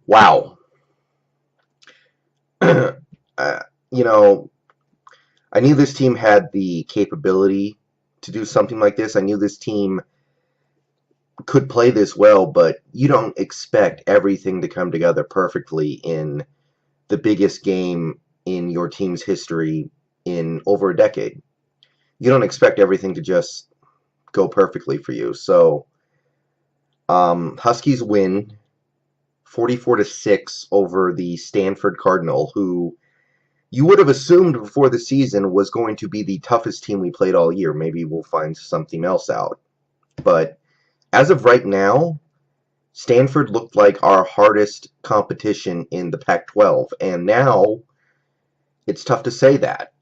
Wow. You know, I knew this team had the capability to do something like this. I knew this team could play this well, but you don't expect everything to come together perfectly in the biggest game in your team's history in over a decade. You don't expect everything to just go perfectly for you. So, Huskies win 44-6 over the Stanford Cardinal, who you would have assumed before the season was going to be the toughest team we played all year. Maybe we'll find something else out. But as of right now, Stanford looked like our hardest competition in the Pac-12, and now it's tough to say that.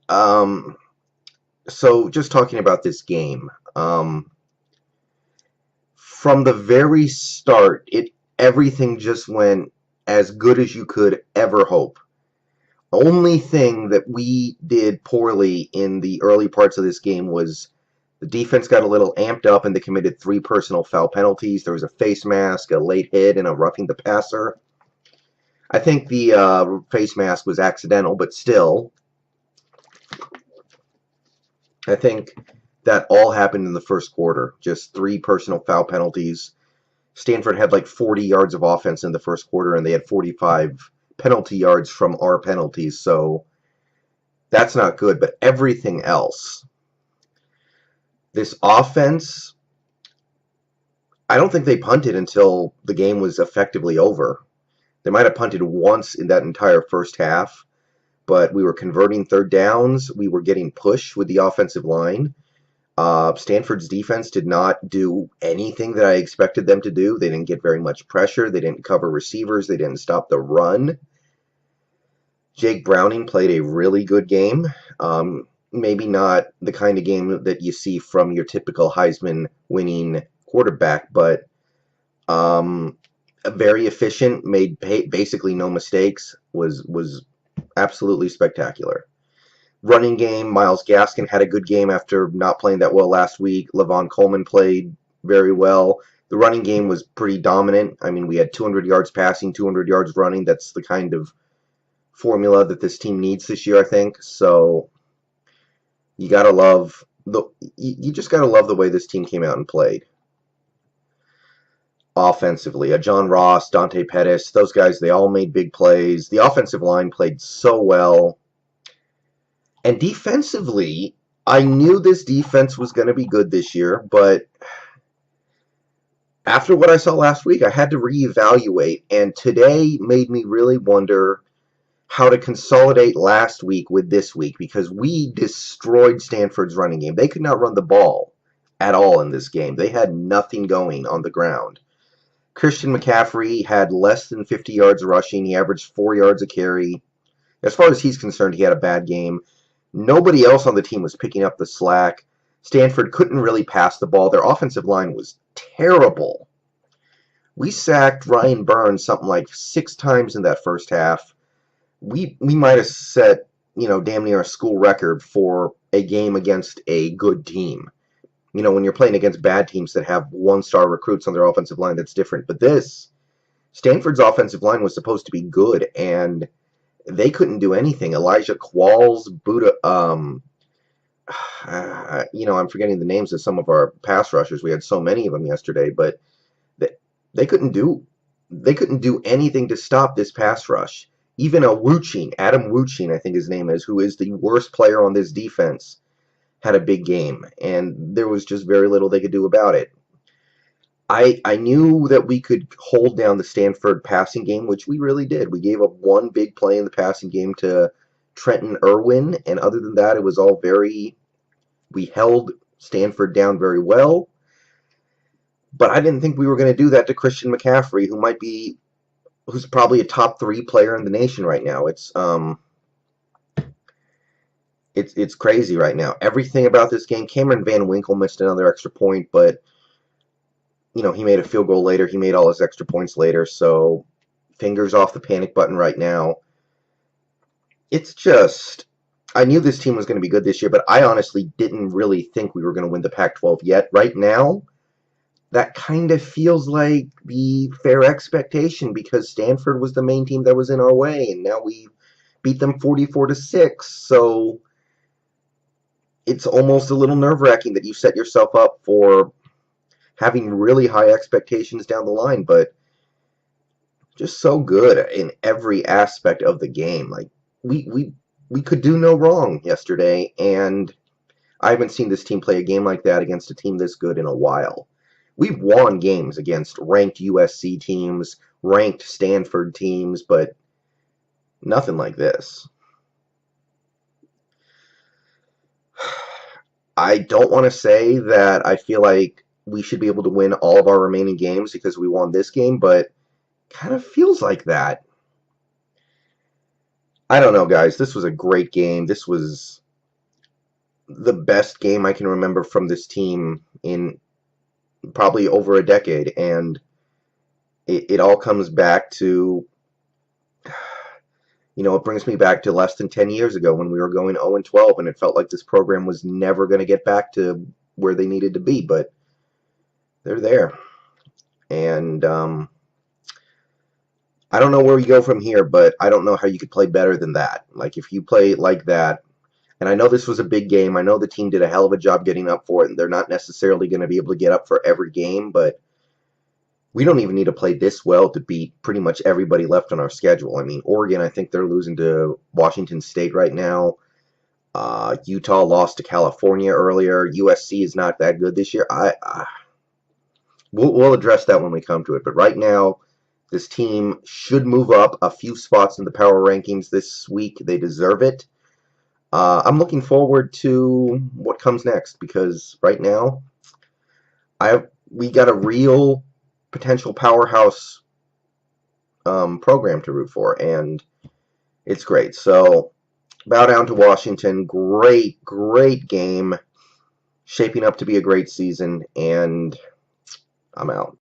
So just talking about this game, from the very start, everything just went as good as you could ever hope. Only thing that we did poorly in the early parts of this game was the defense got a little amped up and they committed 3 personal foul penalties. There was a face mask, a late hit, and a roughing the passer. I think the face mask was accidental, but still, I think that all happened in the first quarter. Just 3 personal foul penalties. Stanford had like 40 yards of offense in the first quarter, and they had 45 penalty yards from our penalties, so that's not good. But everything else, this offense, I don't think they punted until the game was effectively over. They might have punted once in that entire first half, but we were converting third downs. We were getting pushed with the offensive line. Stanford's defense did not do anything that I expected them to do. They didn't get very much pressure. They didn't cover receivers. They didn't stop the run. Jake Browning played a really good game. Maybe not the kind of game that you see from your typical Heisman winning quarterback, but very efficient, made basically no mistakes, was absolutely spectacular. Running game, Myles Gaskin had a good game after not playing that well last week. Levon Coleman played very well. The running game was pretty dominant. I mean, we had 200 yards passing, 200 yards running. That's the kind of formula that this team needs this year, I think. So you gotta love you just gotta love the way this team came out and played. Offensively, John Ross, Dante Pettis, those guys, they all made big plays. The offensive line played so well. And defensively, I knew this defense was going to be good this year, but after what I saw last week, I had to reevaluate, and today made me really wonder how to consolidate last week with this week, because we destroyed Stanford's running game. They could not run the ball at all in this game. They had nothing going on the ground. Christian McCaffrey had less than 50 yards rushing. He averaged 4 yards a carry. As far as he's concerned, he had a bad game. Nobody else on the team was picking up the slack. Stanford couldn't really pass the ball. Their offensive line was terrible. We sacked Ryan Burns something like 6 times in that first half. We might have set, damn near a school record for a game against a good team. When you're playing against bad teams that have 1-star recruits on their offensive line, that's different. But Stanford's offensive line was supposed to be good, and they couldn't do anything. Elijah Qualls, Buddha, I'm forgetting the names of some of our pass rushers. We had so many of them yesterday, but they couldn't do anything to stop this pass rush. Even Adam Wuching, I think his name is, who is the worst player on this defense, had a big game, and there was just very little they could do about it. I knew that we could hold down the Stanford passing game, which we really did. We gave up one big play in the passing game to Trenton Irwin, and other than that, it was all we held Stanford down very well. But I didn't think we were going to do that to Christian McCaffrey, who's probably a top 3 player in the nation right now. It's crazy right now. Everything about this game, Cameron Van Winkle missed another extra point, but he made a field goal later. He made all his extra points later, so fingers off the panic button right now. It's just, I knew this team was going to be good this year, but I honestly didn't really think we were going to win the Pac-12 yet. Right now, that kind of feels like the fair expectation because Stanford was the main team that was in our way, and now we beat them 44-6. So it's almost a little nerve-wracking that you set yourself up for having really high expectations down the line, but just so good in every aspect of the game. Like we could do no wrong yesterday, and I haven't seen this team play a game like that against a team this good in a while. We've won games against ranked USC teams, ranked Stanford teams, but nothing like this. I don't want to say that I feel like we should be able to win all of our remaining games because we won this game, but kind of feels like that. I don't know, guys. This was a great game. This was the best game I can remember from this team in probably over a decade, and it all comes back to, it brings me back to less than 10 years ago when we were going 0-12, and it felt like this program was never going to get back to where they needed to be, but they're there. And I don't know where we go from here, but I don't know how you could play better than that. Like, if you play like that, and I know this was a big game, I know the team did a hell of a job getting up for it, and they're not necessarily going to be able to get up for every game, but we don't even need to play this well to beat pretty much everybody left on our schedule. I mean, Oregon, I think they're losing to Washington State right now. Utah lost to California earlier. USC is not that good this year. We'll address that when we come to it. But right now, this team should move up a few spots in the power rankings this week. They deserve it. I'm looking forward to what comes next because right now, we got a real potential powerhouse program to root for, and it's great. So, bow down to Washington. Great game. Shaping up to be a great season, and I'm out.